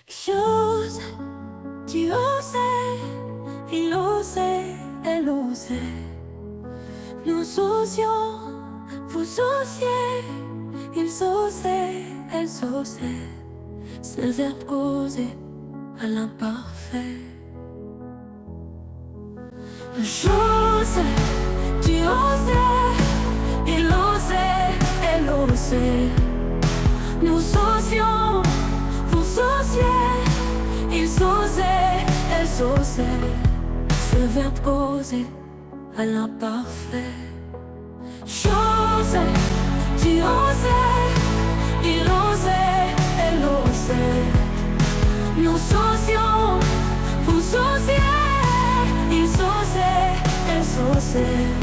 Chose, tu osais, il osait, elle osait. Nous osions, vous osiez, ils osaient, elles osaient. C'est le verbe oser à l'imparfait. Chose, tu osais, il osait, elle osait. Nous osions, vous osiez, ils osaient, elles osaient. C'est le verbe oser à l'imparfait. Chose, tu osais, il osait, elle osait. Nous osions, vous osiez, ils osaient, elles osaient.